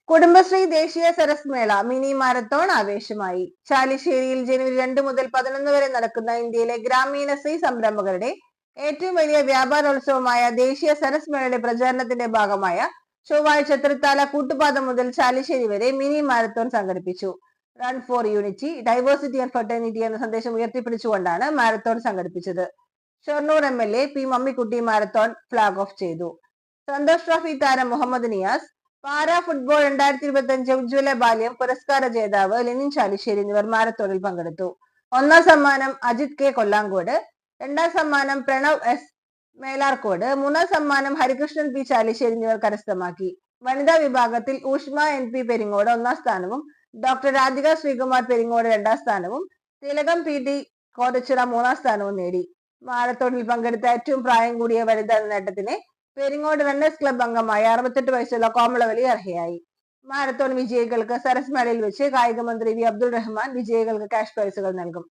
കുടുംബശ്രീ ദേശീയ സരസ് മേള mini marathon ആവേശമായി. ചാലിശ്ശേരിയിൽ ജനുവരി 2 മുതൽ 11 വരെ നടക്കുന്ന ഇന്ത്യയിലെ ഗ്രാമീണ സ്ത്രീ സംരംഭകരുടെ ഏറ്റവും വലിയ വ്യാപാരോത്സവമായ ദേശീയ സരസ് മേളയുടെ പ്രചാരണത്തിന്റെ ഭാഗമായ ചൊവ്വാഴ്ച തൃത്താല കൂട്ടുപാത മുതൽ ചാലിശ്ശേരി വരെ മിനി മാരത്തോൺ സംഘടിപ്പിച്ചു. Run for unity, diversity and fraternity എന്ന സന്ദേശം ഉയർത്തിപ്പിടിച്ചുകൊണ്ടാണ് മാരത്തോൺ സംഘടിപ്പിച്ചത്. Shoranur MLA P Mammikutty marathon flag off ചെയ്തു. സന്തോഷ് ട്രോഫി താരം മുഹമ്മദ് നിയാസ്, പാരാ ഫുട്ബോൾ 2025 ഉജ്ജ്വല ബാല്യം പുരസ്കാര ജേതാവ് ലെനിൻ ചാലിശ്ശേരി എന്നിവർ മാരത്തോണിൽ പങ്കെടുത്തു. ഒന്നാം സമ്മാനം അജിത് കെ കൊല്ലാങ്കോട്, രണ്ടാം സമ്മാനം പ്രണവ് എസ് മേലാർക്കോട്, മൂന്നാം സമ്മാനം ഹരികൃഷ്ണൻ പി ചാലിശ്ശേരി എന്നിവർ കരസ്ഥമാക്കി. വനിതാ വിഭാഗത്തിൽ ഊഷ്മ NP പെരിങ്ങോട് ഒന്നാം സ്ഥാനവും ഡോക്ടർ രാധിക ശ്രീകുമാർ പെരിങ്ങോട് രണ്ടാം സ്ഥാനവും തിലകം PT കോതച്ചിറ മൂന്നാം സ്ഥാനവും നേടി. മാരത്തോണിൽ പങ്കെടുത്ത ഏറ്റവും പ്രായം കൂടിയ വനിത എന്ന നേട്ടത്തിന് പെരിങ്ങോട് റണ്ണേഴ്സ് ക്ലബ് അംഗമായ 68 വയസ്സുള്ള കോമളവലി അർഹയായി. മാരത്തോൺ വിജയികൾക്ക് സരസ് മേളയിൽ വെച്ച് കായിക മന്ത്രി വി അബ്ദുൾ റഹ്മാൻ വിജയികൾക്ക് ക്യാഷ് പ്രൈസുകൾ നൽകും.